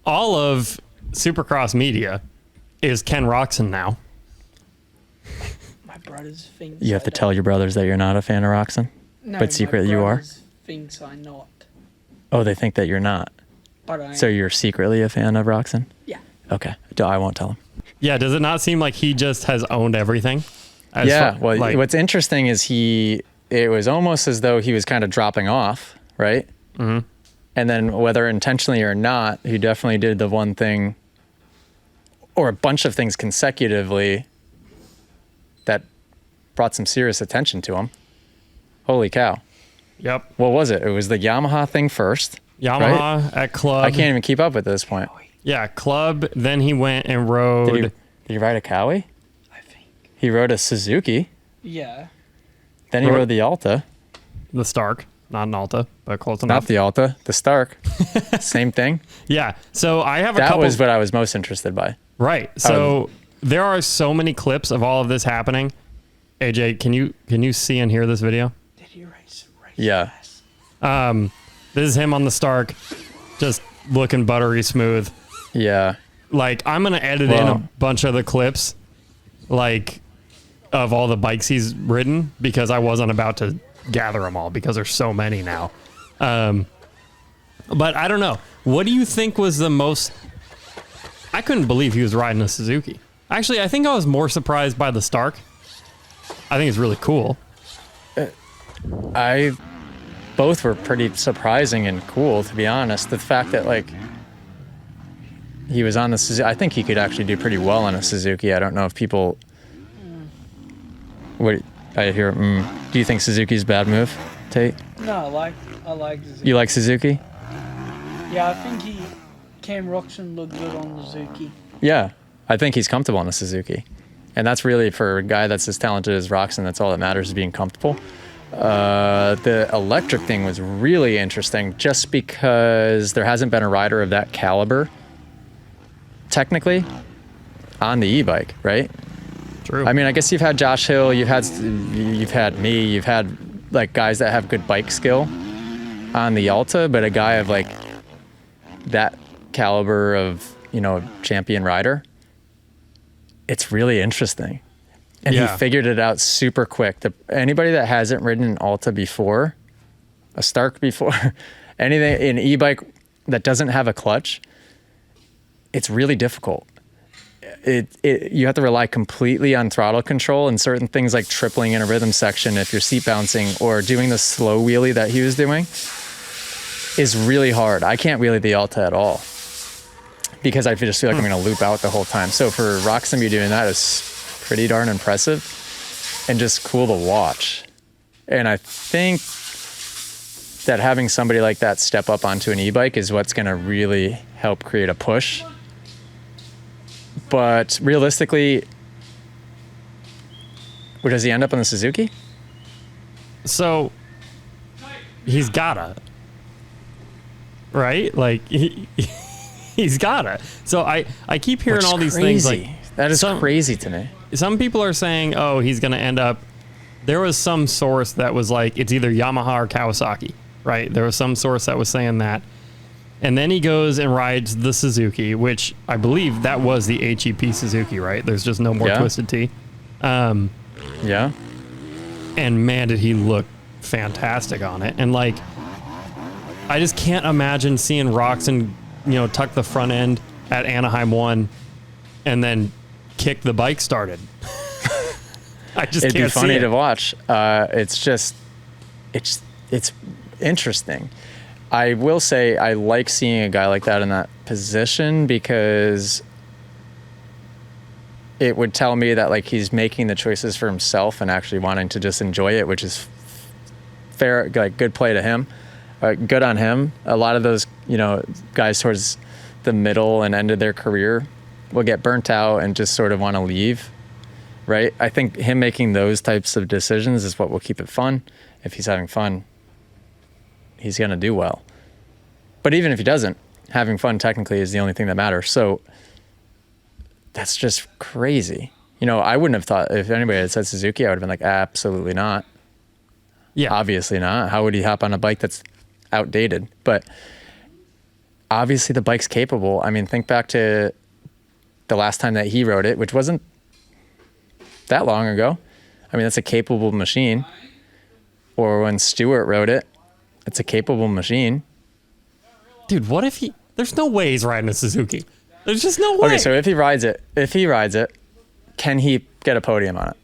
All of Supercross media is Ken Roczen now. My brothers think You have to tell your brothers that you're not a fan of Roczen, no, but secretly you are. Thinks I'm not. Oh, they think that you're not. But I. So you're secretly a fan of Roczen? Yeah. Okay. I won't tell them. Yeah, does it not seem like he just has owned everything? What's interesting is it was almost as though he was kind of dropping off, right? Mm-hmm. And then whether intentionally or not, he definitely did the one thing or a bunch of things consecutively that brought some serious attention to him. Holy cow. Yep. What was it? It was the Yamaha thing first. Yamaha right? at Club. I can't even keep up at this point. Yeah, Club. Then he went and rode. Did he ride a Cowie? I think. He rode a Suzuki. Yeah. Then he rode the Alta. The Stark. Not an Alta, but close enough. Not the Alta, the Stark. Same thing. Yeah. So I have a couple. couple. That was what I was most interested by. Right. So there are so many clips of all of this happening. AJ, can you see and hear this video? Did he race? Yeah. This is him on the Stark, just looking buttery smooth. Yeah. Like, I'm gonna edit in a bunch of the clips, like, of all the bikes he's ridden, because I wasn't about to gather them all because there's so many now. But I don't know. What do you think was the most? I couldn't believe he was riding a Suzuki. Actually, I think I was more surprised by the Stark. I think it's really cool. Both were pretty surprising and cool, to be honest. The fact that, like, he was on the Suzuki, I think he could actually do pretty well on a Suzuki. I don't know if people. What I hear? Do you think Suzuki's a bad move, Tate? No, I like Suzuki. You like Suzuki? Yeah, I think Cam Roczen looked good on the Suzuki. Yeah, I think he's comfortable on a Suzuki, and that's really for a guy that's as talented as Roczen. That's all that matters, is being comfortable. The electric thing was really interesting, just because there hasn't been a rider of that caliber, technically, on the e-bike, right? True. I mean, I guess you've had Josh Hill, you've had me, you've had like guys that have good bike skill on the Alta, but a guy of like that caliber of, champion rider, it's really interesting. And he figured it out super quick. Anybody that hasn't ridden an Alta before, a Stark before, anything, an e-bike that doesn't have a clutch, it's really difficult. You have to rely completely on throttle control and certain things like tripling in a rhythm section if you're seat bouncing, or doing the slow wheelie that he was doing is really hard. I can't wheelie the Alta at all because I just feel like I'm going to loop out the whole time. So for Roczen to be doing that is pretty darn impressive and just cool to watch. And I think that having somebody like that step up onto an e-bike is what's going to really help create a push. But realistically, where does he end up on the Suzuki? So he's gotta, right? Like he's gotta. So I keep hearing all these things. Like, that is crazy to me. Some people are saying, oh, he's gonna end up. There was some source that was like, it's either Yamaha or Kawasaki, right? There was some source that was saying that. And then he goes and rides the Suzuki, which I believe that was the HEP Suzuki, right? There's just no more Twisted T. Yeah. And man, did he look fantastic on it. And like, I just can't imagine seeing Roczen, tuck the front end at Anaheim 1 and then kick the bike started. I just It'd can't be funny see it. to watch. It's interesting. I will say I like seeing a guy like that in that position because it would tell me that like he's making the choices for himself and actually wanting to just enjoy it, which is fair, like good play to him. Good on him. A lot of those, guys towards the middle and end of their career will get burnt out and just sort of want to leave, right? I think him making those types of decisions is what will keep it fun. If he's having fun, he's going to do well. But even if he doesn't, having fun technically is the only thing that matters. So that's just crazy. I wouldn't have thought, if anybody had said Suzuki, I would have been like, absolutely not. Yeah. Obviously not. How would he hop on a bike that's outdated? But obviously the bike's capable. I mean, think back to the last time that he rode it, which wasn't that long ago. I mean, that's a capable machine. Or when Stewart rode it, it's a capable machine. Dude, what if there's no way he's riding a Suzuki. There's just no way. Okay, so if he rides it, can he get a podium on it?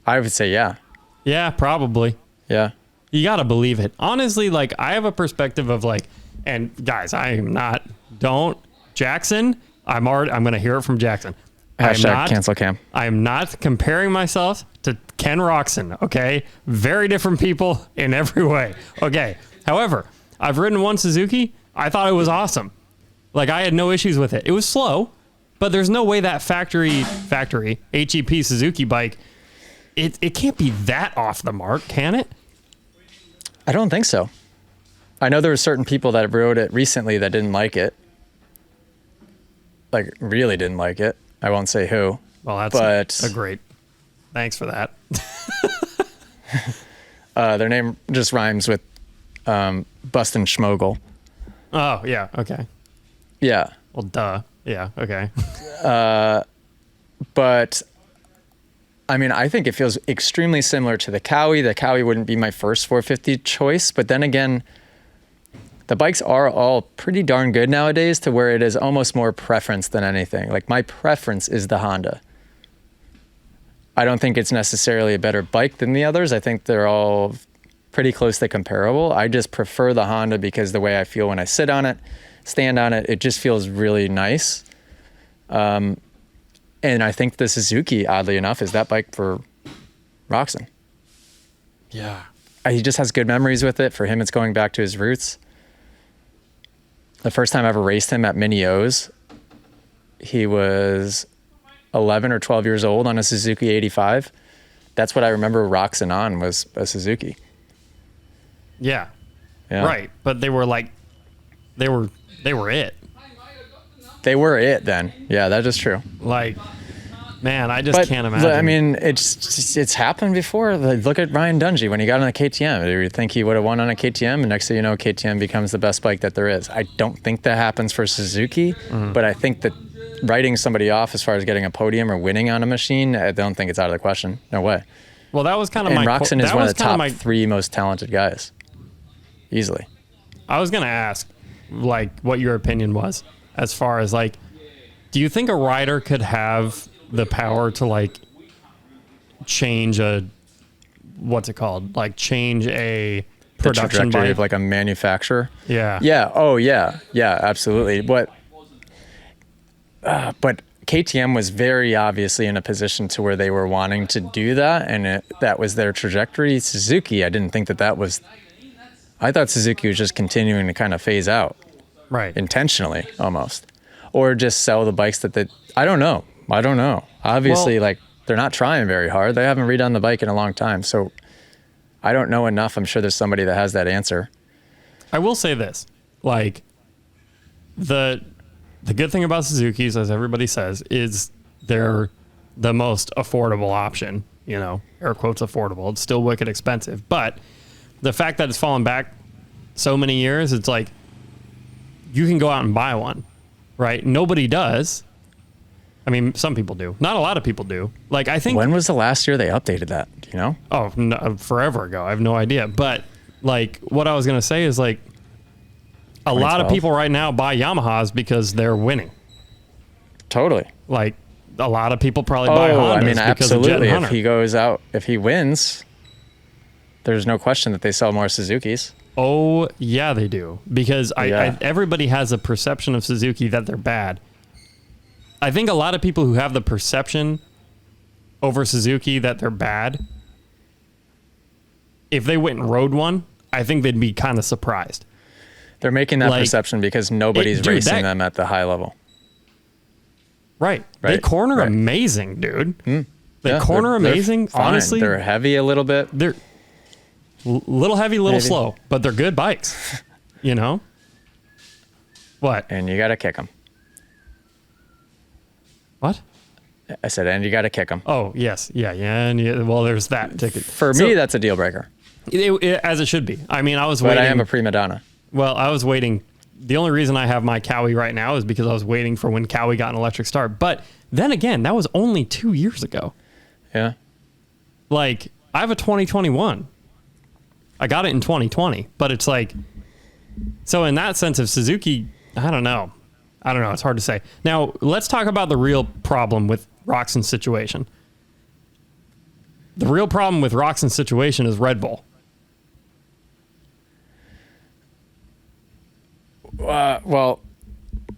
I would say yeah. Yeah, probably. Yeah. You got to believe it. Honestly, like, I have a perspective of like, and guys, Jackson, I'm going to hear it from Jackson. Cancel Cam. I am not comparing myself to Ken Roczen, okay? Very different people in every way, okay? However, I've ridden one Suzuki. I thought it was awesome. Like, I had no issues with it. It was slow, but there's no way that factory HEP Suzuki bike, it can't be that off the mark, can it? I don't think so. I know there were certain people that rode it recently that didn't like it. Like, really didn't like it. I won't say who. Well, that's a great. Thanks for that. Their name just rhymes with Bustin' Schmogel. Oh, yeah. Okay. Yeah. Well, duh. Yeah. Okay. But I mean, I think it feels extremely similar to the Cowie. The Cowie wouldn't be my first 450 choice, but then again, the bikes are all pretty darn good nowadays to where it is almost more preference than anything. Like, my preference is the Honda. I don't think it's necessarily a better bike than the others. I think they're all pretty closely comparable. I just prefer the Honda because the way I feel when I sit on it, stand on it, it just feels really nice. And I think the Suzuki, oddly enough, is that bike for Roczen. Yeah. He just has good memories with it. For him, it's going back to his roots. The first time I ever raced him at Mini O's, he was 11 or 12 years old on a Suzuki 85. That's what I remember Roczen on, was a Suzuki. Yeah. Yeah. Right. But they were it. They were it then. Yeah, that is true. Like, man, I just can't imagine. I mean, it's happened before. Like, look at Ryan Dungey when he got on a KTM. Do you think he would have won on a KTM? And next thing you know, KTM becomes the best bike that there is. I don't think that happens for Suzuki, but I think that writing somebody off as far as getting a podium or winning on a machine, I don't think it's out of the question. No way. Well, that was kind of and Roczen is one of the top three most talented guys. Easily. I was going to ask, like, what your opinion was as far as, like, do you think a rider could have the power to, like, change a, what's it called? Like, change a production trajectory bike? of, like, a manufacturer? Yeah. Yeah. Oh, yeah. Yeah, absolutely. But KTM was very obviously in a position to where they were wanting to do that, and that was their trajectory. Suzuki, I didn't think that was... I thought Suzuki was just continuing to kind of phase out. Right. Intentionally, almost. Or just sell the bikes that I don't know. Obviously, like, they're not trying very hard. They haven't redone the bike in a long time. So I don't know enough. I'm sure there's somebody that has that answer. I will say this. Like, the good thing about Suzukis, as everybody says, is they're the most affordable option. You know, air quotes affordable. It's still wicked expensive. But the fact that it's fallen back so many years, it's like, you can go out and buy one, right? Nobody does. I mean, some people do. Not a lot of people do. Like, I think... When was the last year they updated that? Do you know? Oh, no, forever ago. I have no idea. But, like, what I was going to say is, like, a lot of people right now buy Yamahas because they're winning. Totally. Like, a lot of people probably buy Hondas because of Jet and Hunter. If he goes out, if he wins, there's no question that they sell more Suzukis. Oh, yeah, they do. Because everybody has a perception of Suzuki that they're bad. I think a lot of people who have the perception over Suzuki that they're bad, if they went and rode one, I think they'd be kind of surprised. They're making that perception because nobody's racing them at the high level. Right. They corner amazing, dude. They corner amazing. Honestly, they're heavy a little bit. They're little heavy, little slow, but they're good bikes. You know? What? And you got to kick them. What? I said, and you got to kick them. Oh, yes. Yeah. And well, there's that ticket. For me, that's a deal breaker. As it should be. I mean, I was But waiting. I am a prima donna. Well, I was waiting. The only reason I have my Cowie right now is because I was waiting for when Cowie got an electric start. But then again, that was only 2 years ago. Yeah. Like, I have a 2021. I got it in 2020. But it's like, so in that sense, if Suzuki, I don't know. It's hard to say. Now, let's talk about the real problem with Roczen's situation. The real problem with Roczen's situation is Red Bull. Well,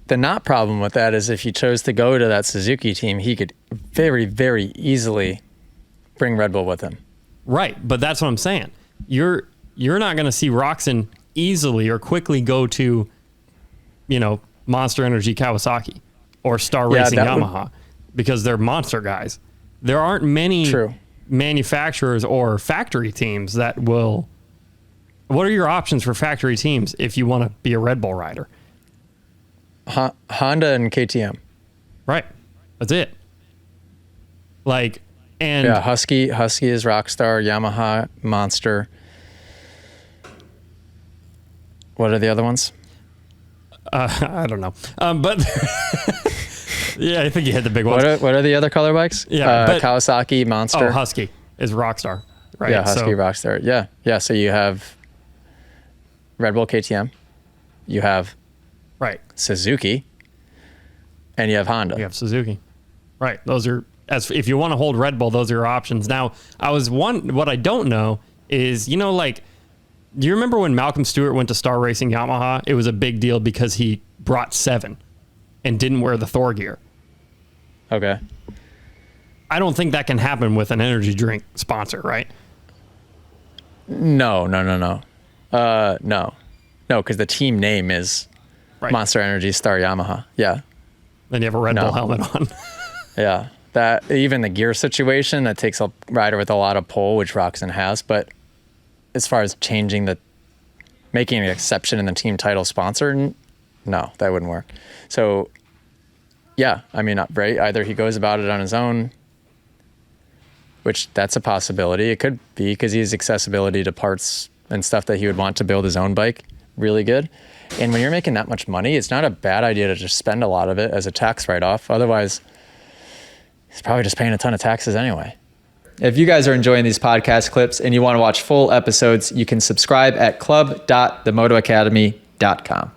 the not problem with that is if he chose to go to that Suzuki team, he could very, very easily bring Red Bull with him. Right, but that's what I'm saying. You're not going to see Roczen easily or quickly go to, Monster Energy Kawasaki or Star Racing Yamaha because they're monster guys. There aren't many manufacturers or factory teams that will. What are your options for factory teams if you want to be a Red Bull rider? Honda and KTM. Right. That's it. Like, and yeah, Husky is Rockstar, Yamaha, Monster. What are the other ones? I don't know. But yeah, I think you hit the big ones. What are the other color bikes? Yeah, Kawasaki, Monster. Oh, Husky is Rockstar. Right. Yeah, Husky, Rockstar. Yeah. Yeah. So you have Red Bull, KTM. You have Suzuki, and you have Honda. You have Suzuki. Right. Those are, if you want to hold Red Bull, those are your options. Now, what I don't know is, do you remember when Malcolm Stewart went to Star Racing Yamaha? It was a big deal because he brought 7 and didn't wear the Thor gear. Okay. I don't think that can happen with an energy drink sponsor, right? No. No, because the team name is Monster Energy Star Yamaha. Yeah. Then you have a Red Bull helmet on. Yeah. That even the gear situation, that takes a rider with a lot of pull, which Roczen has. But as far as making an exception in the team title sponsor, no, that wouldn't work. So, yeah, I mean, either he goes about it on his own, which that's a possibility. It could be because he has accessibility to parts and stuff that he would want to build his own bike really good. And when you're making that much money, it's not a bad idea to just spend a lot of it as a tax write-off. Otherwise, he's probably just paying a ton of taxes anyway. If you guys are enjoying these podcast clips and you want to watch full episodes, you can subscribe at club.themotoacademy.com.